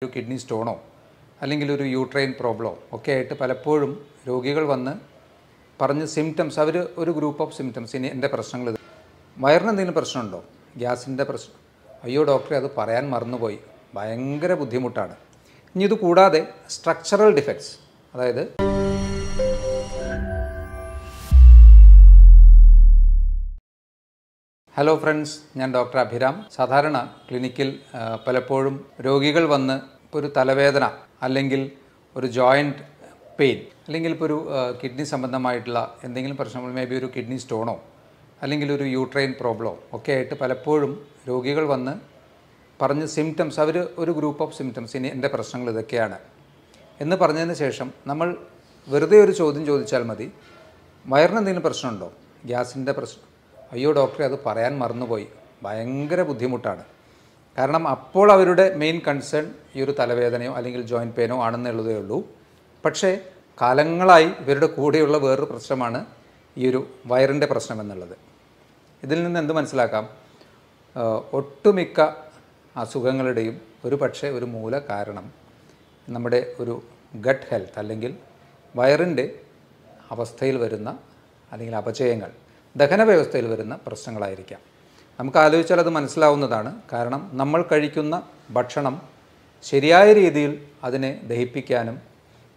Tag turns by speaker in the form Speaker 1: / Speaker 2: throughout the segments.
Speaker 1: ഒരു കിഡ്നി സ്റ്റോണോ അല്ലെങ്കിൽ ഒരു യൂട്രൈൻ പ്രോബ്ലമോ ഒക്കെ ആയിട്ട് പലപ്പോഴും രോഗികൾ വന്ന് പറഞ്ഞ് സിംറ്റംസ് അവർ ഒരു ഗ്രൂപ്പ് ഓഫ് സിംറ്റംസ് ഇനി എൻ്റെ പ്രശ്നങ്ങൾ വയറിന് എന്തെങ്കിലും പ്രശ്നമുണ്ടോ, ഗ്യാസിൻ്റെ പ്രശ്നം, അയ്യോ ഡോക്ടറെ അത് പറയാൻ മറന്നുപോയി, ഭയങ്കര ബുദ്ധിമുട്ടാണ്. ഇനി ഇത് കൂടാതെ സ്ട്രക്ചറൽ ഡിഫക്ട്സ്, അതായത് ഹലോ ഫ്രണ്ട്സ്, ഞാൻ ഡോക്ടർ അഭിരാം. സാധാരണ ക്ലിനിക്കിൽ പലപ്പോഴും രോഗികൾ വന്ന് ഇപ്പോൾ ഒരു തലവേദന അല്ലെങ്കിൽ ഒരു ജോയിൻറ്റ് പെയിൻ അല്ലെങ്കിൽ ഇപ്പോൾ ഒരു കിഡ്നി സംബന്ധമായിട്ടുള്ള എന്തെങ്കിലും പ്രശ്നങ്ങൾ, മേ ബി ഒരു കിഡ്നി സ്റ്റോണോ അല്ലെങ്കിൽ ഒരു യൂട്രൈൻ പ്രോബ്ലമോ ഒക്കെ ആയിട്ട് പലപ്പോഴും രോഗികൾ വന്ന് പറഞ്ഞ് സിംറ്റംസ് അവർ ഒരു ഗ്രൂപ്പ് ഓഫ് സിംറ്റംസ് ഇനി എൻ്റെ പ്രശ്നങ്ങൾ ഇതൊക്കെയാണ് എന്ന് പറഞ്ഞതിന് ശേഷം നമ്മൾ വെറുതെ ഒരു ചോദ്യം ചോദിച്ചാൽ മതി, വയറിന് എന്തെങ്കിലും പ്രശ്നമുണ്ടോ, ഗ്യാസിൻ്റെ പ്രശ്നം, അയ്യോ ഡോക്ടറെ അത് പറയാൻ മറന്നുപോയി, ഭയങ്കര ബുദ്ധിമുട്ടാണ്. കാരണം അപ്പോൾ അവരുടെ മെയിൻ കൺസേൺ ഈ ഒരു തലവേദനയോ അല്ലെങ്കിൽ ജോയിൻറ്റ് പെയിനോ ആണെന്നുള്ളതേ ഉള്ളൂ. പക്ഷേ കാലങ്ങളായി ഇവരുടെ കൂടെയുള്ള വേറൊരു പ്രശ്നമാണ് ഈ ഒരു വയറിൻ്റെ പ്രശ്നം എന്നുള്ളത്. ഇതിൽ നിന്ന് എന്ത് മനസ്സിലാക്കാം? ഒട്ടുമിക്ക അസുഖങ്ങളുടെയും ഒരു മൂല കാരണം നമ്മുടെ ഒരു ഗട്ട് ഹെൽത്ത് അല്ലെങ്കിൽ വയറിൻ്റെ അവസ്ഥയിൽ വരുന്ന അല്ലെങ്കിൽ അപചയങ്ങൾ, ദഹന വ്യവസ്ഥയിൽ വരുന്ന പ്രശ്നങ്ങളായിരിക്കാം. നമുക്ക് ആലോചിച്ചാൽ അത് മനസ്സിലാവുന്നതാണ്. കാരണം നമ്മൾ കഴിക്കുന്ന ഭക്ഷണം ശരിയായ രീതിയിൽ അതിനെ ദഹിപ്പിക്കാനും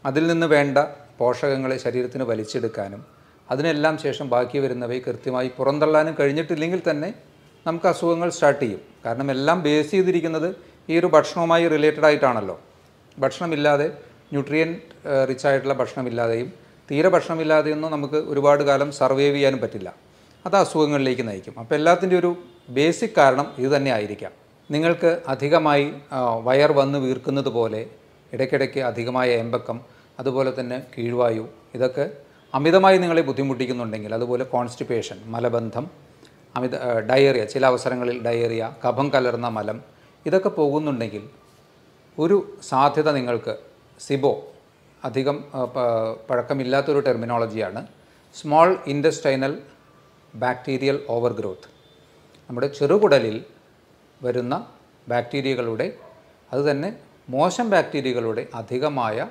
Speaker 1: അതിൽ നിന്ന് വേണ്ട പോഷകങ്ങളെ ശരീരത്തിന് വലിച്ചെടുക്കാനും അതിനെല്ലാം ശേഷം ബാക്കി വരുന്നവയെ കൃത്യമായി പുറന്തള്ളാനും കഴിഞ്ഞിട്ടില്ലെങ്കിൽ തന്നെ നമുക്ക് അസുഖങ്ങൾ സ്റ്റാർട്ട് ചെയ്യും. കാരണം എല്ലാം ബേസ് ചെയ്തിരിക്കുന്നത് ഈ ഒരു ഭക്ഷണവുമായി റിലേറ്റഡ് ആയിട്ടാണല്ലോ. ഭക്ഷണമില്ലാതെ ന്യൂട്രിയൻറ്റ് റിച്ച് ആയിട്ടുള്ള ഭക്ഷണമില്ലാതെയും തീരെ ഭക്ഷണമില്ലാതെയൊന്നും നമുക്ക് ഒരുപാട് കാലം സർവൈവ് ചെയ്യാനും പറ്റില്ല. അത് അസുഖങ്ങളിലേക്ക് നയിക്കും. അപ്പോൾ എല്ലാത്തിൻ്റെ ഒരു ബേസിക് കാരണം ഇത് തന്നെ ആയിരിക്കാം. നിങ്ങൾക്ക് അധികമായി വയർ വന്ന് വീർക്കുന്നത് പോലെ, ഇടയ്ക്കിടയ്ക്ക് അധികമായ ഏമ്പക്കം, അതുപോലെ തന്നെ കീഴ്വായു, ഇതൊക്കെ അമിതമായി നിങ്ങളെ ബുദ്ധിമുട്ടിക്കുന്നുണ്ടെങ്കിൽ, അതുപോലെ കോൺസ്റ്റിപ്പേഷൻ, മലബന്ധം, ഡയേറിയ, ചില അവസരങ്ങളിൽ ഡയേറിയ, കഫം കലർന്ന മലം, ഇതൊക്കെ പോകുന്നുണ്ടെങ്കിൽ ഒരു സാധ്യത നിങ്ങൾക്ക് സിബോ, അധികം പഴക്കമില്ലാത്തൊരു ടെർമിനോളജിയാണ്, small intestinal bacterial overgrowth. നമ്മുടെ ചെറുകുടലിൽ വരുന്ന ബാക്ടീരിയകളുടെ, അതുതന്നെ മോശം ബാക്ടീരിയകളുടെ അധികമായ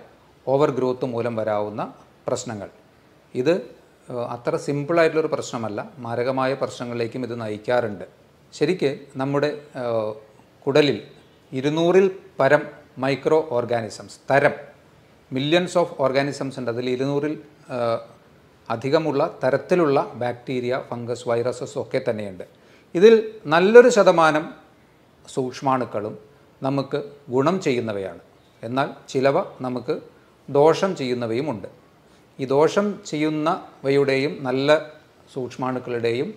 Speaker 1: ഓവർ ഗ്രോത്ത് മൂലം വരാവുന്ന പ്രശ്നങ്ങൾ. ഇത് അത്ര സിമ്പിളായിട്ടുള്ളൊരു പ്രശ്നമല്ല, മാരകമായ പ്രശ്നങ്ങളിലേക്കും ഇത് നയിക്കാറുണ്ട്. ശരിക്ക് നമ്മുടെ കുടലിൽ 200-ൽ പരം micro organisms, millions of organisms ഉണ്ട്. അതിൽ 200-ൽ അധികമുള്ള തരത്തിലുള്ള ബാക്ടീരിയ, ഫംഗസ്, വൈറസസ് ഒക്കെ തന്നെയുണ്ട്. ഇതിൽ നല്ലൊരു ശതമാനം സൂക്ഷ്മാണുക്കളും നമുക്ക് ഗുണം ചെയ്യുന്നവയാണ്. എന്നാൽ ചിലവ നമുക്ക് ദോഷം ചെയ്യുന്നവയുമുണ്ട്. ഈ ദോഷം ചെയ്യുന്നവയുടെയും നല്ല സൂക്ഷ്മാണുക്കളുടെയും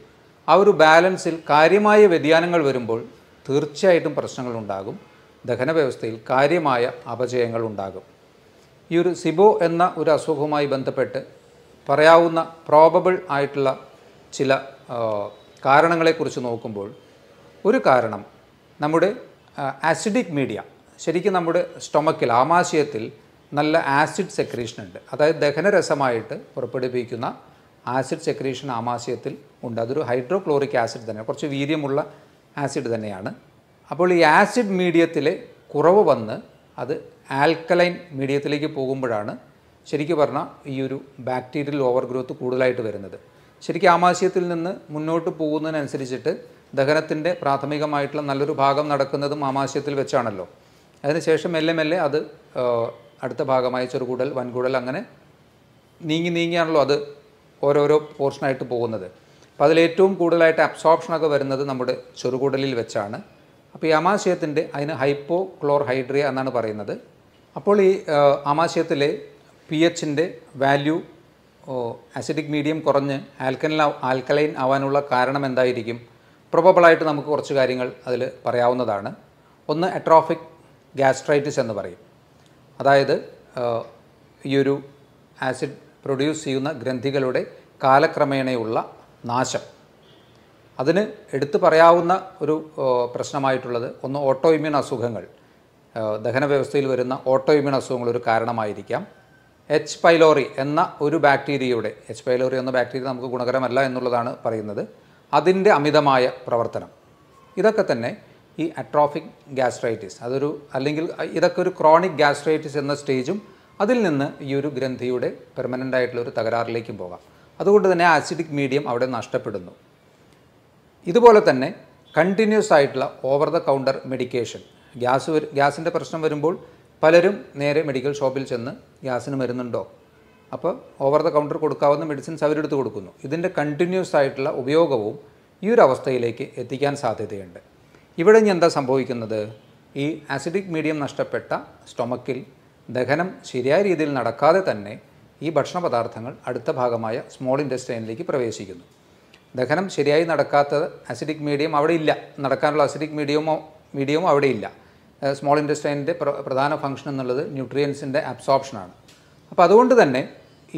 Speaker 1: ആ ഒരു ബാലൻസിൽ കാര്യമായ വ്യതിയാനങ്ങൾ വരുമ്പോൾ തീർച്ചയായിട്ടും പ്രശ്നങ്ങളുണ്ടാകും. ദഹന വ്യവസ്ഥയിൽ കാര്യമായ അപചയങ്ങൾ ഉണ്ടാകും. ഈ ഒരു സിബോ എന്ന ഒരു അസുഖവുമായി ബന്ധപ്പെട്ട് പറയാവുന്ന പ്രോബബിൾ ആയിട്ടുള്ള ചില കാരണങ്ങളെക്കുറിച്ച് നോക്കുമ്പോൾ, ഒരു കാരണം നമ്മുടെ ആസിഡിക് മീഡിയ, ശരിക്കും നമ്മുടെ സ്റ്റൊമക്കിൽ, ആമാശയത്തിൽ നല്ല ആസിഡ് സെക്രീഷൻ ഉണ്ട്. അതായത് ദഹനരസമായിട്ട് പുറപ്പെടുവിക്കുന്ന ആസിഡ് സെക്രീഷൻ ആമാശയത്തിൽ ഉണ്ട്. അതൊരു ഹൈഡ്രോക്ലോറിക് ആസിഡ് തന്നെയാണ്, കുറച്ച് വീര്യമുള്ള ആസിഡ് തന്നെയാണ്. അപ്പോൾ ഈ ആസിഡ് മീഡിയത്തിലെ കുറവ് വന്ന് അത് ആൽക്കലൈൻ മീഡിയത്തിലേക്ക് പോകുമ്പോഴാണ് ശരിക്കും പറഞ്ഞാൽ ഈ ഒരു ബാക്ടീരിയൽ ഓവർ ഗ്രോത്ത് കൂടുതലായിട്ട് വരുന്നത്. ശരിക്കും ആമാശയത്തിൽ നിന്ന് മുന്നോട്ട് പോകുന്നതിനനുസരിച്ചിട്ട് ദഹനത്തിൻ്റെ പ്രാഥമികമായിട്ടുള്ള നല്ലൊരു ഭാഗം നടക്കുന്നതും ആമാശയത്തിൽ വെച്ചാണല്ലോ. അതിനുശേഷം മെല്ലെ മെല്ലെ അത് അടുത്ത ഭാഗമായ ചെറുകുടൽ, വൻകുടൽ, അങ്ങനെ നീങ്ങിയാണല്ലോ അത് ഓരോരോ പോർഷനായിട്ട് പോകുന്നത്. അപ്പോൾ അതിലേറ്റവും കൂടുതലായിട്ട് അബ്സോർപ്ഷനൊക്കെ വരുന്നത് നമ്മുടെ ചെറുകുടലിൽ വെച്ചാണ്. അപ്പോൾ ഈ ആമാശയത്തിൻ്റെ, അതിന് ഹൈപ്പോക്ലോർഹൈഡ്രിയ എന്നാണ് പറയുന്നത്. അപ്പോൾ ഈ ആമാശയത്തിലെ pHൻ്റെ വാല്യൂ, ആസിഡിക് മീഡിയം കുറഞ്ഞ് ആൽക്കലൈൻ ആവാനുള്ള കാരണം എന്തായിരിക്കും? പ്രൊബബിളായിട്ട് നമുക്ക് കുറച്ച് കാര്യങ്ങൾ അതിൽ പറയാവുന്നതാണ്. ഒന്ന്, അട്രോഫിക് ഗ്യാസ്ട്രൈറ്റിസ് എന്ന് പറയും. അതായത് ഈ ഒരു ആസിഡ് പ്രൊഡ്യൂസ് ചെയ്യുന്ന ഗ്രന്ഥികളുടെ കാലക്രമേണയുള്ള നാശം. അതിന് എടുത്തു പറയാവുന്ന ഒരു പ്രശ്നമായിട്ടുള്ളത് ഒന്ന്, ഓട്ടോ ഇമ്മ്യൂൺ അസുഖങ്ങൾ, ദഹന വ്യവസ്ഥയിൽ വരുന്ന ഓട്ടോ ഇമ്മ്യൂൺ അസുഖങ്ങൾ ഒരു കാരണമായിരിക്കാം. എച്ച് പൈലോറി എന്ന ഒരു ബാക്ടീരിയയുടെ, എച്ച് പൈലോറി എന്ന ബാക്ടീരിയ നമുക്ക് ഗുണകരമല്ല എന്നുള്ളതാണ് പറയുന്നത്, അതിൻ്റെ അമിതമായ പ്രവർത്തനം. ഇതൊക്കെ തന്നെ ഈ അട്രോഫിക് ഗ്യാസ്ട്രൈറ്റിസ് അല്ലെങ്കിൽ ഇതൊക്കെ ഒരു ക്രോണിക് ഗ്യാസ്ട്രൈറ്റിസ് എന്ന സ്റ്റേജും അതിൽ നിന്ന് ഈ ഒരു ഗ്രന്ഥിയുടെ പെർമനൻ്റ് ആയിട്ടുള്ള ഒരു തകരാറിലേക്കും പോകാം. അതുകൊണ്ട് തന്നെ ആസിഡിക് മീഡിയം അവിടെ നഷ്ടപ്പെടുന്നു. ഇതുപോലെ തന്നെ കണ്ടിന്യൂസ് ആയിട്ടുള്ള ഓവർ ദ കൗണ്ടർ മെഡിക്കേഷൻ, ഗ്യാസിൻ്റെ പ്രശ്നം വരുമ്പോൾ പലരും നേരെ മെഡിക്കൽ ഷോപ്പിൽ ചെന്ന് ഗ്യാസിന് മരുന്നുണ്ടോ, അപ്പോൾ ഓവർ ദ കൗണ്ടർ കൊടുക്കാവുന്ന മെഡിസിൻസ് അവരെടുത്ത് കൊടുക്കുന്നു. ഇതിൻ്റെ കണ്ടിന്യൂസ് ആയിട്ടുള്ള ഉപയോഗവും ഈ ഒരു അവസ്ഥയിലേക്ക് എത്തിക്കാൻ സാധ്യതയുണ്ട്. ഇവിടെ ഇനി എന്താ സംഭവിക്കുന്നത്? ഈ ആസിഡിക് മീഡിയം നഷ്ടപ്പെട്ട സ്റ്റൊമക്കിൽ ദഹനം ശരിയായ രീതിയിൽ നടക്കാതെ തന്നെ ഈ ഭക്ഷണ പദാർത്ഥങ്ങൾ അടുത്ത ഭാഗമായ സ്മോൾ ഇൻറ്റസ്റ്റൈനിലേക്ക് പ്രവേശിക്കുന്നു. ദഹനം ശരിയായി നടക്കാത്ത ആസിഡിക് മീഡിയം അവിടെ ഇല്ല, നടക്കാനുള്ള ആസിഡിക് മീഡിയമോ അവിടെ ഇല്ല. സ്മോൾ ഇൻറ്റസ്റ്റൈനിൻ്റെ പ്രധാന ഫംഗ്ഷൻ എന്നുള്ളത് ന്യൂട്രിയൻസിൻ്റെ അബ്സോർപ്ഷനാണ്. അപ്പോൾ അതുകൊണ്ട് തന്നെ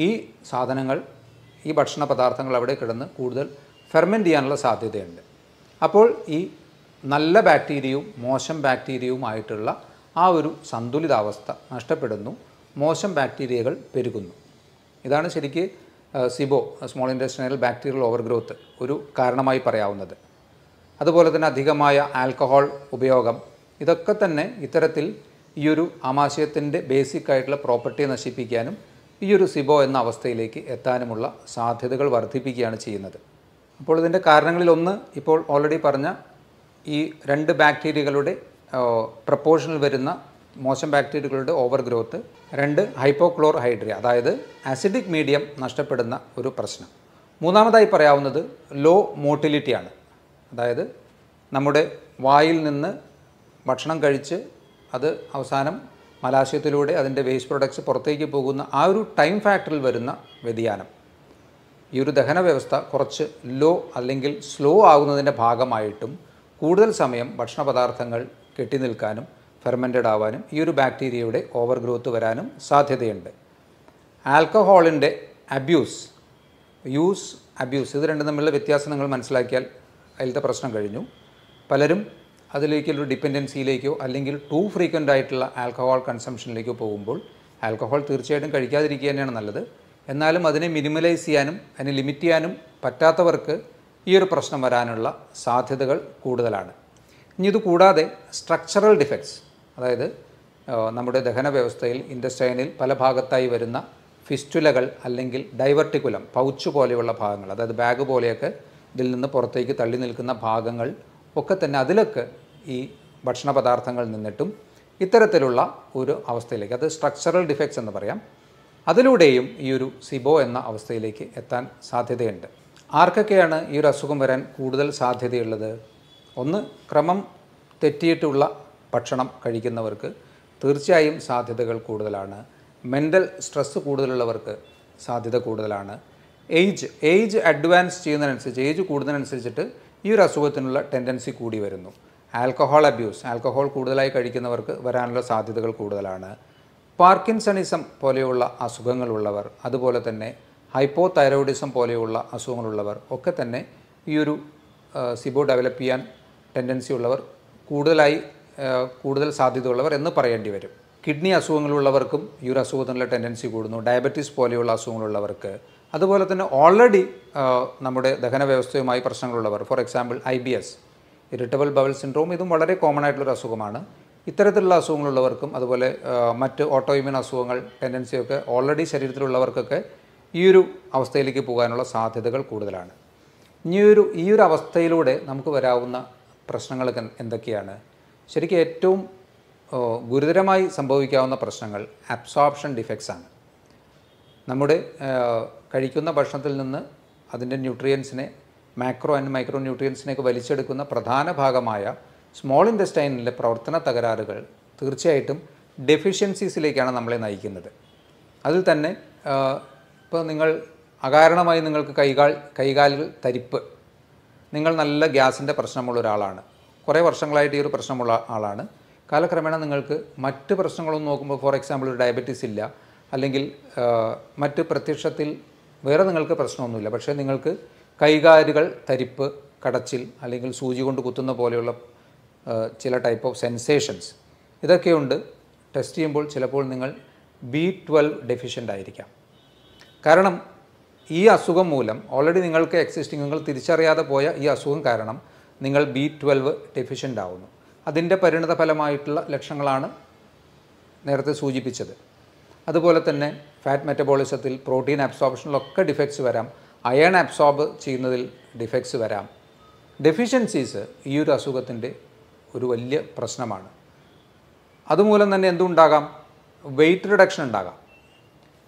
Speaker 1: ഈ സാധനങ്ങൾ, ഈ ഭക്ഷണ പദാർത്ഥങ്ങൾ അവിടെ കിടന്ന് കൂടുതൽ ഫെർമെൻറ്റ് ചെയ്യാനുള്ള സാധ്യതയുണ്ട്. അപ്പോൾ ഈ നല്ല ബാക്ടീരിയയും മോശം ബാക്ടീരിയയുമായിട്ടുള്ള ആ ഒരു സന്തുലിതാവസ്ഥ നഷ്ടപ്പെടുന്നു, മോശം ബാക്ടീരിയകൾ പെരുകുന്നു. ഇതാണ് ശരിക്ക് സിബോ, സ്മോൾ ഇൻറ്റസ്റ്റൈനൽ ബാക്ടീരിയൽ ഓവർഗ്രോത്ത് ഒരു കാരണമായി പറയാവുന്നത്. അതുപോലെ തന്നെ അധികമായ ആൽക്കഹോൾ ഉപയോഗം, ഇതൊക്കെ തന്നെ ഇത്തരത്തിൽ ഈ ഒരു ആമാശയത്തിൻ്റെ ബേസിക് ആയിട്ടുള്ള പ്രോപ്പർട്ടിയെ നശിപ്പിക്കാനും ഈ ഒരു സിബോ എന്ന അവസ്ഥയിലേക്ക് എത്താനുമുള്ള സാധ്യതകൾ വർദ്ധിപ്പിക്കുകയാണ് ചെയ്യുന്നത്. അപ്പോൾ ഇതിൻ്റെ കാരണങ്ങളിലൊന്ന് ഇപ്പോൾ ഓൾറെഡി പറഞ്ഞ ഈ 2 ബാക്ടീരിയകളുടെ പ്രപ്പോർഷനിൽ വരുന്ന മോശം ബാക്ടീരിയകളുടെ ഓവർ ഗ്രോത്ത്, 2 ഹൈപ്പോക്ലോർഹൈഡ്രിയ, അതായത് ആസിഡിക് മീഡിയം നഷ്ടപ്പെടുന്ന ഒരു പ്രശ്നം. മൂന്നാമതായി പറയാവുന്നത് ലോ മോട്ടിലിറ്റിയാണ്. അതായത് നമ്മുടെ വായിൽ നിന്ന് ഭക്ഷണം കഴിച്ച് അത് അവസാനം മലാശയത്തിലൂടെ അതിൻ്റെ വേസ്റ്റ് പ്രൊഡക്ട്സ് പുറത്തേക്ക് പോകുന്ന ആ ഒരു ടൈം ഫാക്ടറിൽ വരുന്ന വ്യതിയാനം, ഈ ഒരു ദഹന വ്യവസ്ഥ കുറച്ച് ലോ അല്ലെങ്കിൽ സ്ലോ ആകുന്നതിൻ്റെ ഭാഗമായിട്ടും കൂടുതൽ സമയം ഭക്ഷണ പദാർത്ഥങ്ങൾ കെട്ടി നിൽക്കാനും ഫെർമെൻറ്റഡ് ആവാനും ഈ ഒരു ബാക്ടീരിയയുടെ ഓവർ ഗ്രോത്ത് വരാനും സാധ്യതയുണ്ട്. ആൽക്കഹോളിൻ്റെ അബ്യൂസ്, ഇത് രണ്ടും തമ്മിലുള്ള വ്യത്യാസം നിങ്ങൾ മനസ്സിലാക്കിയാൽ അതിലത്തെ പ്രശ്നം കഴിഞ്ഞു. പലരും അതിലേക്കൊരു ഡിപ്പെൻഡൻസിയിലേക്കോ അല്ലെങ്കിൽ ടു ഫ്രീക്വൻ്റ് ആയിട്ടുള്ള ആൽക്കഹോൾ കൺസംഷനിലേക്കോ പോകുമ്പോൾ ആൽക്കഹോൾ തീർച്ചയായിട്ടും കഴിക്കാതിരിക്കുക തന്നെയാണ് നല്ലത്. എന്നാലും അതിനെ മിനിമലൈസ് ചെയ്യാനും അതിനെ ലിമിറ്റ് ചെയ്യാനും പറ്റാത്തവർക്ക് ഈ ഒരു പ്രശ്നം വരാനുള്ള സാധ്യതകൾ കൂടുതലാണ്. ഇനി ഇത് കൂടാതെ സ്ട്രക്ചറൽ ഡിഫക്ട്സ്, അതായത് നമ്മുടെ ദഹന വ്യവസ്ഥയിൽ ഇൻറ്റസ്റ്റൈനിൽ പല ഭാഗത്തായി വരുന്ന ഫിസ്റ്റുലകൾ അല്ലെങ്കിൽ ഡൈവർട്ടിക്കുലം, പൗച്ച് പോലെയുള്ള ഭാഗങ്ങൾ, അതായത് ബാഗ് പോലെയൊക്കെ ഇതിൽ നിന്ന് പുറത്തേക്ക് തള്ളി നിൽക്കുന്ന ഭാഗങ്ങൾ ഒക്കെ തന്നെ അതിലൊക്കെ ഈ ഭക്ഷണ പദാർത്ഥങ്ങൾ നിന്നിട്ടും ഇത്തരത്തിലുള്ള ഒരു അവസ്ഥയിലേക്ക്, അത് സ്ട്രക്ചറൽ ഡിഫക്ട്സ് എന്ന് പറയാം, അതിലൂടെയും ഈ ഒരു സിബോ എന്ന അവസ്ഥയിലേക്ക് എത്താൻ സാധ്യതയുണ്ട്. ആർക്കൊക്കെയാണ് ഈ ഒരു അസുഖം വരാൻ കൂടുതൽ സാധ്യതയുള്ളത്? ഒന്ന്, ക്രമം തെറ്റിയിട്ടുള്ള ഭക്ഷണം കഴിക്കുന്നവർക്ക് തീർച്ചയായും സാധ്യതകൾ കൂടുതലാണ്. മെൻ്റൽ സ്ട്രെസ്സ് കൂടുതലുള്ളവർക്ക് സാധ്യത കൂടുതലാണ്. ഏജ് അഡ്വാൻസ് ചെയ്യുന്നതിനനുസരിച്ച്, ഏജ് കൂടുന്നതിനനുസരിച്ചിട്ട് ഈ ഒരു അസുഖത്തിനുള്ള ടെൻഡൻസി കൂടി വരുന്നു. ആൽക്കഹോൾ അബ്യൂസ്, ആൽക്കഹോൾ കൂടുതലായി കഴിക്കുന്നവർക്ക് വരാനുള്ള സാധ്യതകൾ കൂടുതലാണ്. പാർക്കിൻസണിസം പോലെയുള്ള അസുഖങ്ങളുള്ളവർ, അതുപോലെ തന്നെ ഹൈപ്പോതൈറോയിഡിസം പോലെയുള്ള അസുഖങ്ങളുള്ളവർ ഒക്കെ തന്നെ ഈ ഒരു സിബോ ഡെവലപ്പ് ചെയ്യാൻ ടെൻഡൻസി ഉള്ളവർ, കൂടുതൽ സാധ്യതയുള്ളവർ എന്ന് പറയേണ്ടി വരും. കിഡ്നി അസുഖങ്ങളുള്ളവർക്കും ഈ ഒരു അസുഖത്തിനുള്ള ടെൻഡൻസി കൂടുന്നു. ഡയബറ്റീസ് പോലെയുള്ള അസുഖങ്ങളുള്ളവർക്ക്, അതുപോലെ തന്നെ ഓൾറെഡി നമ്മുടെ ദഹന വ്യവസ്ഥയുമായി പ്രശ്നങ്ങളുള്ളവർ, for example IBS, irritable bowel syndrome, ഇതും വളരെ കോമൺ ആയിട്ടുള്ളൊരു അസുഖമാണ്. ഇത്തരത്തിലുള്ള അസുഖങ്ങളുള്ളവർക്കും അതുപോലെ മറ്റ് ഓട്ടോഇമ്യൂൺ അസുഖങ്ങൾ ടെൻഡൻസിയൊക്കെ ഓൾറെഡി ശരീരത്തിലുള്ളവർക്കൊക്കെ ഈ ഒരു അവസ്ഥയിലേക്ക് പോകാനുള്ള സാധ്യതകൾ കൂടുതലാണ്. ഈ ഒരു അവസ്ഥയിലൂടെ നമുക്ക് വരാവുന്ന പ്രശ്നങ്ങൾ എന്തൊക്കെയാണ്? ശരിക്കും ഏറ്റവും ഗുരുതരമായി സംഭവിക്കാവുന്ന പ്രശ്നങ്ങൾ അബ്സോർപ്ഷൻ ഡിഫക്ട്സ് ആണ്. നമ്മുടെ കഴിക്കുന്ന ഭക്ഷണത്തിൽ നിന്ന് അതിൻ്റെ ന്യൂട്രിയൻസിനെ, മാക്രോ ആൻഡ് മൈക്രോ ന്യൂട്രിയൻസിനെയൊക്കെ വലിച്ചെടുക്കുന്ന പ്രധാന ഭാഗമായ സ്മോൾ ഇൻറ്റസ്റ്റൈനിലെ പ്രവർത്തന തകരാറുകൾ തീർച്ചയായിട്ടും ഡെഫിഷ്യൻസീസിലേക്കാണ് നമ്മളെ നയിക്കുന്നത്. അതിൽ തന്നെ ഇപ്പോൾ നിങ്ങൾ അകാരണമായി നിങ്ങൾക്ക് കൈകാലുകൾ തരിപ്പ്, നിങ്ങൾ നല്ല ഗ്യാസിൻ്റെ പ്രശ്നമുള്ള ഒരാളാണ്, കുറേ വർഷങ്ങളായിട്ട് ഈ ഒരു പ്രശ്നമുള്ള ആളാണ്, കാലക്രമേണ നിങ്ങൾക്ക് മറ്റ് പ്രശ്നങ്ങളൊന്നും നോക്കുമ്പോൾ, ഫോർ എക്സാമ്പിൾ ഒരു ഡയബറ്റീസ് ഇല്ല, അല്ലെങ്കിൽ മറ്റ് പ്രത്യക്ഷത്തിൽ വേറെ നിങ്ങൾക്ക് പ്രശ്നമൊന്നുമില്ല, പക്ഷേ നിങ്ങൾക്ക് കൈകാലുകൾ തരിപ്പ്, കടച്ചിൽ, അല്ലെങ്കിൽ സൂചി കൊണ്ട് കുത്തുന്ന പോലെയുള്ള ചില ടൈപ്പ് ഓഫ് സെൻസേഷൻസ് ഇതൊക്കെയുണ്ട്. ടെസ്റ്റ് ചെയ്യുമ്പോൾ ചിലപ്പോൾ നിങ്ങൾ B12 ഡെഫിഷ്യൻ്റ് ആയിരിക്കാം. കാരണം ഈ അസുഖം മൂലം ഓൾറെഡി നിങ്ങൾക്ക് നിങ്ങൾ തിരിച്ചറിയാതെ പോയ ഈ അസുഖം കാരണം നിങ്ങൾ B12 ഡെഫിഷ്യൻ്റ് ആവുന്നു. അതിൻ്റെ പരിണിത ഫലമായിട്ടുള്ള ലക്ഷണങ്ങളാണ് നേരത്തെ സൂചിപ്പിച്ചത്. അതുപോലെ തന്നെ ഫാറ്റ് മെറ്റബോളിസത്തിൽ, പ്രോട്ടീൻ അബ്സോർപ്ഷനിലൊക്കെ ഡിഫക്ട്സ് വരാം. അയൺ അബ്സോർബ് ചെയ്യുന്നതിൽ ഡിഫക്ട്സ് വരാം. ഡെഫിഷ്യൻസീസ് ഈ ഒരു അസുഖത്തിൻ്റെ ഒരു വലിയ പ്രശ്നമാണ്. അതുമൂലം തന്നെ എന്തുണ്ടാകാം? വെയിറ്റ് റിഡക്ഷൻ ഉണ്ടാകാം.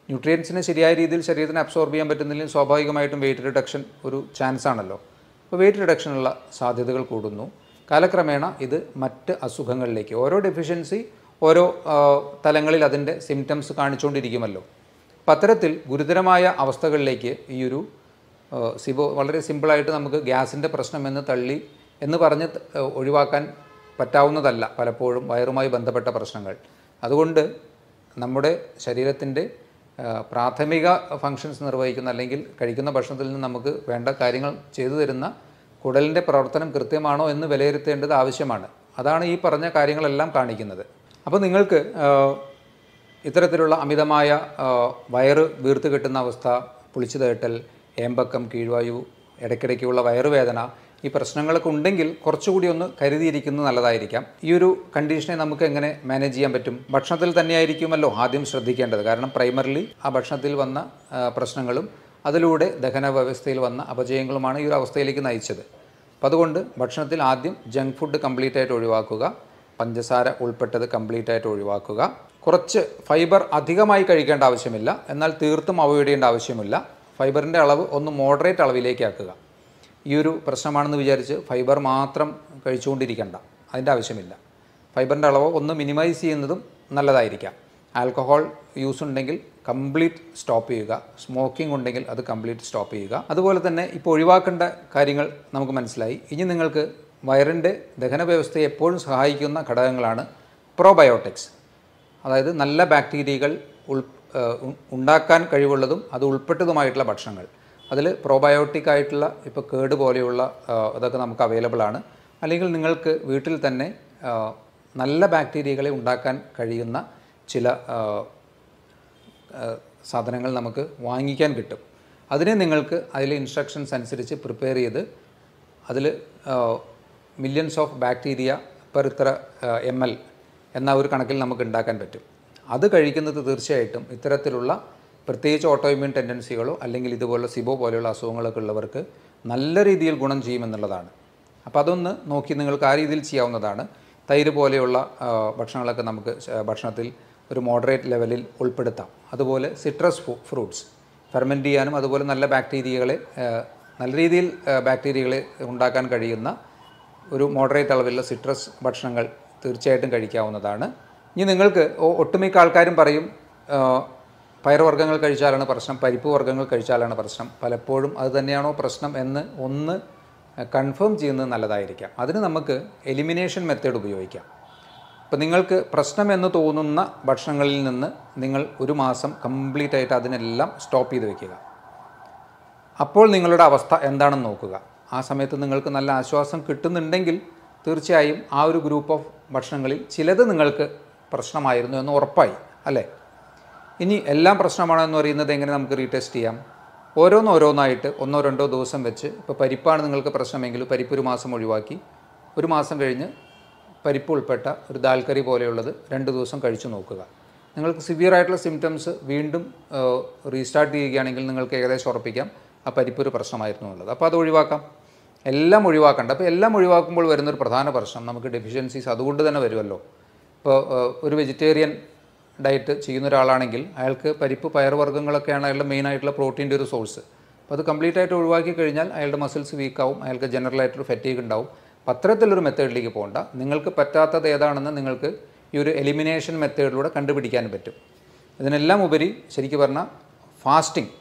Speaker 1: ന്യൂട്രിയൻസിനെ ശരിയായ രീതിയിൽ ശരീരത്തിന് അബ്സോർബ് ചെയ്യാൻ പറ്റുന്നില്ലെങ്കിൽ സ്വാഭാവികമായിട്ടും വെയിറ്റ് റിഡക്ഷൻ ഒരു ചാൻസ് ആണല്ലോ. അപ്പോൾ വെയിറ്റ് റിഡക്ഷനുള്ള സാധ്യതകൾ കൂടുന്നു. കാലക്രമേണ ഇത് മറ്റ് അസുഖങ്ങളിലേക്ക്, ഓരോ ഡെഫിഷ്യൻസി ഓരോ തലങ്ങളിൽ അതിൻ്റെ സിംറ്റംസ് കാണിച്ചുകൊണ്ടിരിക്കുമല്ലോ. അപ്പം അത്തരത്തിൽ ഗുരുതരമായ അവസ്ഥകളിലേക്ക് ഈ ഒരു സിബോ വളരെ സിമ്പിളായിട്ട് നമുക്ക് ഗ്യാസിൻ്റെ പ്രശ്നം എന്ന് പറഞ്ഞ് ഒഴിവാക്കാൻ പറ്റാവുന്നതല്ല പലപ്പോഴും വയറുമായി ബന്ധപ്പെട്ട പ്രശ്നങ്ങൾ. അതുകൊണ്ട് നമ്മുടെ ശരീരത്തിൻ്റെ പ്രാഥമിക ഫങ്ഷൻസ് നിർവഹിക്കുന്ന, അല്ലെങ്കിൽ കഴിക്കുന്ന ഭക്ഷണത്തിൽ നിന്ന് നമുക്ക് വേണ്ട കാര്യങ്ങൾ ചെയ്തു തരുന്ന കുടലിൻ്റെ പ്രവർത്തനം കൃത്യമാണോ എന്ന് വിലയിരുത്തേണ്ടത് ആവശ്യമാണ്. അതാണ് ഈ പറഞ്ഞ കാര്യങ്ങളെല്ലാം കാണിക്കുന്നത്. അപ്പോൾ നിങ്ങൾക്ക് ഇത്തരത്തിലുള്ള അമിതമായ വയറ് വീർത്ത് കിട്ടുന്ന അവസ്ഥ, പുളിച്ചു തേട്ടൽ, ഏമ്പക്കം, കീഴ്വായു, ഇടയ്ക്കിടയ്ക്കുള്ള വയറുവേദന, ഈ പ്രശ്നങ്ങളൊക്കെ ഉണ്ടെങ്കിൽ കുറച്ചുകൂടി ഒന്ന് കരുതിയിരിക്കുന്നത് നല്ലതായിരിക്കാം. ഈ ഒരു കണ്ടീഷനെ നമുക്ക് എങ്ങനെ മാനേജ് ചെയ്യാൻ പറ്റും? ഭക്ഷണത്തിൽ തന്നെയായിരിക്കുമല്ലോ ആദ്യം ശ്രദ്ധിക്കേണ്ടത്. കാരണം പ്രൈമറിലി ആ ഭക്ഷണത്തിൽ വന്ന പ്രശ്നങ്ങളും അതിലൂടെ ദഹന വ്യവസ്ഥയിൽ വന്ന അപജയങ്ങളുമാണ് ഈ ഒരു അവസ്ഥയിലേക്ക് നയിച്ചത്. അപ്പം അതുകൊണ്ട് ഭക്ഷണത്തിൽ ആദ്യം ജങ്ക് ഫുഡ് കംപ്ലീറ്റ് ആയിട്ട് ഒഴിവാക്കുക, പഞ്ചസാര ഉൾപ്പെട്ടത് കംപ്ലീറ്റ് ആയിട്ട് ഒഴിവാക്കുക. കുറച്ച് ഫൈബർ അധികമായി കഴിക്കേണ്ട ആവശ്യമില്ല, എന്നാൽ തീർത്തും അവോയ്ഡ് ചെയ്യേണ്ട ആവശ്യമില്ല. ഫൈബറിൻ്റെ അളവ് ഒന്ന് മോഡറേറ്റ് അളവിലേക്ക് ആക്കുക. ഈ ഒരു പ്രശ്നമാണെന്ന് വിചാരിച്ച് ഫൈബർ മാത്രം കഴിച്ചുകൊണ്ടിരിക്കേണ്ട, അതിൻ്റെ ആവശ്യമില്ല. ഫൈബറിൻ്റെ അളവ് ഒന്ന് മിനിമൈസ് ചെയ്യുന്നതും നല്ലതായിരിക്കാം. ആൽക്കഹോൾ യൂസ് ഉണ്ടെങ്കിൽ കംപ്ലീറ്റ് സ്റ്റോപ്പ് ചെയ്യുക. സ്മോക്കിംഗ് ഉണ്ടെങ്കിൽ അത് കംപ്ലീറ്റ് സ്റ്റോപ്പ് ചെയ്യുക. അതുപോലെ തന്നെ ഇപ്പോൾ ഒഴിവാക്കേണ്ട കാര്യങ്ങൾ നമുക്ക് മനസ്സിലായി. ഇനി നിങ്ങൾക്ക് വയറിൻ്റെ ദഹന വ്യവസ്ഥയെ എപ്പോഴും സഹായിക്കുന്ന ഘടകങ്ങളാണ് പ്രോബയോട്ടിക്സ്. അതായത് നല്ല ബാക്ടീരിയകൾ ഉണ്ടാക്കാൻ കഴിവുള്ളതും അത് ഉൾപ്പെട്ടതുമായിട്ടുള്ള ഭക്ഷണങ്ങൾ. അതിൽ പ്രോബയോട്ടിക് ആയിട്ടുള്ള ഇപ്പോൾ കേട് പോലെയുള്ള അതൊക്കെ നമുക്ക് അവൈലബിൾ ആണ്. അല്ലെങ്കിൽ നിങ്ങൾക്ക് വീട്ടിൽ തന്നെ നല്ല ബാക്ടീരിയകളെ ഉണ്ടാക്കാൻ കഴിയുന്ന ചില സാധനങ്ങൾ നമുക്ക് വാങ്ങിക്കാൻ കിട്ടും. അതിനെ നിങ്ങൾക്ക് അതിലെ ഇൻസ്ട്രക്ഷൻസ് അനുസരിച്ച് പ്രിപ്പയർ ചെയ്ത് അതിൽ മില്യൺസ് ഓഫ് ബാക്ടീരിയ പെർ ഇത്ര ml എന്ന ഒരു കണക്കിൽ നമുക്ക് ഉണ്ടാക്കാൻ പറ്റും. അത് കഴിക്കുന്നത് തീർച്ചയായിട്ടും ഇത്തരത്തിലുള്ള പ്രത്യേകിച്ച് ഓട്ടോഇമ്യൂൺ ടെൻഡൻസികളോ അല്ലെങ്കിൽ ഇതുപോലുള്ള സിബോ പോലെയുള്ള അസുഖങ്ങളൊക്കെ ഉള്ളവർക്ക് നല്ല രീതിയിൽ ഗുണം ചെയ്യുമെന്നുള്ളതാണ്. അപ്പോൾ അതൊന്ന് നോക്കി നിങ്ങൾക്ക് ആ രീതിയിൽ ചെയ്യാവുന്നതാണ്. തൈര് പോലെയുള്ള ഭക്ഷണങ്ങളൊക്കെ നമുക്ക് ഭക്ഷണത്തിൽ ഒരു മോഡറേറ്റ് ലെവലിൽ ഉൾപ്പെടുത്താം. അതുപോലെ സിട്രസ് ഫ്രൂട്ട്സ് ഫെർമെൻറ്റ് ചെയ്യാനും അതുപോലെ നല്ല ബാക്ടീരിയകളെ നല്ല രീതിയിൽ ബാക്ടീരിയകളെ ഉണ്ടാക്കാൻ കഴിയുന്ന ഒരു മോഡറേറ്റ് അളവിലുള്ള സിട്രസ് ഭക്ഷണങ്ങൾ തീർച്ചയായിട്ടും കഴിക്കാവുന്നതാണ്. ഇനി നിങ്ങൾക്ക് ഒട്ടുമിക്ക ആൾക്കാരും പറയും പയറുവർഗ്ഗങ്ങൾ കഴിച്ചാലാണ് പ്രശ്നം, പരിപ്പ് വർഗ്ഗങ്ങൾ കഴിച്ചാലാണ് പ്രശ്നം. പലപ്പോഴും അത് തന്നെയാണോ പ്രശ്നം എന്ന് ഒന്ന് കൺഫേം ചെയ്യുന്നത് നല്ലതായിരിക്കാം. അതിന് നമുക്ക് എലിമിനേഷൻ മെത്തേഡ് ഉപയോഗിക്കാം. ഇപ്പോൾ നിങ്ങൾക്ക് പ്രശ്നമെന്ന് തോന്നുന്ന ഭക്ഷണങ്ങളിൽ നിന്ന് നിങ്ങൾ ഒരു മാസം കംപ്ലീറ്റ് ആയിട്ട് അതിനെല്ലാം സ്റ്റോപ്പ് ചെയ്ത് വയ്ക്കുക. അപ്പോൾ നിങ്ങളുടെ അവസ്ഥ എന്താണെന്ന് നോക്കുക. ആ സമയത്ത് നിങ്ങൾക്ക് നല്ല ആശ്വാസം കിട്ടുന്നുണ്ടെങ്കിൽ തീർച്ചയായും ആ ഒരു ഗ്രൂപ്പ് ഓഫ് ഭക്ഷണങ്ങളിൽ ചിലത് നിങ്ങൾക്ക് പ്രശ്നമായിരുന്നു എന്ന് ഉറപ്പായി അല്ലേ. ഇനി എല്ലാം പ്രശ്നമാണെന്ന് പറയുന്നത് എങ്ങനെ നമുക്ക് റീടെസ്റ്റ് ചെയ്യാം? ഓരോന്നായിട്ട് 1-2 ദിവസം വെച്ച്, ഇപ്പോൾ പരിപ്പാണ് നിങ്ങൾക്ക് പ്രശ്നമെങ്കിൽ പരിപ്പ് ഒരു മാസം ഒഴിവാക്കി, ഒരു മാസം കഴിഞ്ഞ് പരിപ്പ് ഉൾപ്പെട്ട ഒരു ദാൽ കറി പോലെയുള്ളത് 2 ദിവസം കഴിച്ചു നോക്കുക. നിങ്ങൾക്ക് സിവിയർ ആയിട്ടുള്ള സിംറ്റംസ് വീണ്ടും റീസ്റ്റാർട്ട് ചെയ്യുകയാണെങ്കിൽ നിങ്ങൾക്ക് ഏകദേശം ഉറപ്പിക്കാം ആ പരിപ്പ് ഒരു പ്രശ്നമായിരുന്നു എന്നുള്ളത്. അപ്പോൾ അത് ഒഴിവാക്കാം. എല്ലാം ഒഴിവാക്കണ്ട. അപ്പോൾ എല്ലാം ഒഴിവാക്കുമ്പോൾ വരുന്നൊരു പ്രധാന പ്രശ്നം നമുക്ക് ഡെഫിഷ്യൻസീസ് അതുകൊണ്ട് തന്നെ വരുമല്ലോ. ഇപ്പോൾ ഒരു വെജിറ്റേറിയൻ ഡയറ്റ് ചെയ്യുന്ന ഒരാളാണെങ്കിൽ അയാൾക്ക് പരിപ്പ് പയറുവർഗ്ഗങ്ങളൊക്കെയാണ് അയാളുടെ മെയിനായിട്ടുള്ള പ്രോട്ടീൻ്റെ ഒരു സോഴ്സ്. അപ്പോൾ അത് കംപ്ലീറ്റ് ആയിട്ട് ഒഴിവാക്കി കഴിഞ്ഞാൽ അയാളുടെ മസിൽസ് വീക്കാവും, അയാൾക്ക് ജനറലായിട്ടൊരു ഫറ്റീഗ് ഉണ്ടാവും. അപ്പോൾ അത്തരത്തിലൊരു മെത്തേഡിലേക്ക് പോകണ്ട. നിങ്ങൾക്ക് പറ്റാത്തത് ഏതാണെന്ന് നിങ്ങൾക്ക് ഈ ഒരു എലിമിനേഷൻ മെത്തേഡിലൂടെ കണ്ടുപിടിക്കാൻ പറ്റും. ഇതിനെല്ലാം ഉപരി ശരിക്കും പറഞ്ഞാൽ ഫാസ്റ്റിംഗ്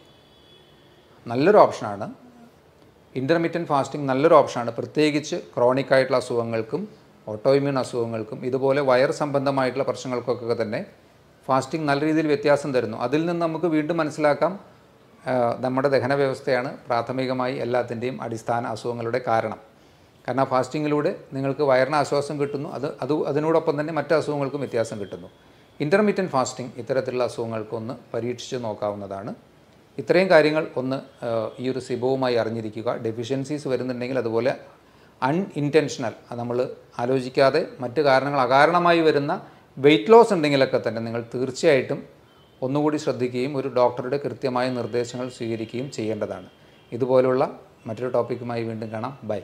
Speaker 1: നല്ലൊരു ഓപ്ഷനാണ്. ഇൻ്റർമീഡിയറ്റ് ഫാസ്റ്റിംഗ് നല്ലൊരു ഓപ്ഷനാണ്. പ്രത്യേകിച്ച് ക്രോണിക് ആയിട്ടുള്ള അസുഖങ്ങൾക്കും ഓട്ടോഇമ്യൂൺ അസുഖങ്ങൾക്കും ഇതുപോലെ വയർ സംബന്ധമായിട്ടുള്ള പ്രശ്നങ്ങൾക്കൊക്കെ തന്നെ ഫാസ്റ്റിംഗ് നല്ല രീതിയിൽ വ്യത്യാസം തരുന്നു. അതിൽ നിന്ന് നമുക്ക് വീണ്ടും മനസ്സിലാക്കാം നമ്മുടെ ദഹന വ്യവസ്ഥയാണ് പ്രാഥമികമായി എല്ലാത്തിൻ്റെയും അടിസ്ഥാന അസുഖങ്ങളുടെ കാരണം. കാരണം ഫാസ്റ്റിങ്ങിലൂടെ നിങ്ങൾക്ക് വയറിന് ആശ്വാസം കിട്ടുന്നു, അതിനോടൊപ്പം തന്നെ മറ്റ് അസുഖങ്ങൾക്കും വ്യത്യാസം കിട്ടുന്നു. ഇൻ്റർമീഡിയറ്റ് ഫാസ്റ്റിംഗ് ഇത്തരത്തിലുള്ള അസുഖങ്ങൾക്കൊന്ന് പരീക്ഷിച്ച് നോക്കാവുന്നതാണ്. ഇത്രയും കാര്യങ്ങൾ ഒന്ന് ഈ ഒരു സിബോവുമായി അറിഞ്ഞിരിക്കുക. ഡെഫിഷ്യൻസീസ് വരുന്നുണ്ടെങ്കിൽ അതുപോലെ അൺഇൻറ്റൻഷണൽ, അത് നമ്മൾ ആലോചിക്കാതെ മറ്റ് കാരണങ്ങൾ അകാരണമായി വരുന്ന വെയിറ്റ് ലോസ് ഉണ്ടെങ്കിലൊക്കെ തന്നെ നിങ്ങൾ തീർച്ചയായിട്ടും ഒന്നുകൂടി ശ്രദ്ധിക്കുകയും ഒരു ഡോക്ടറുടെ കൃത്യമായ നിർദ്ദേശങ്ങൾ സ്വീകരിക്കുകയും ചെയ്യേണ്ടതാണ്. ഇതുപോലുള്ള മറ്റൊരു ടോപ്പിക്കുമായി വീണ്ടും കാണാം. ബൈ.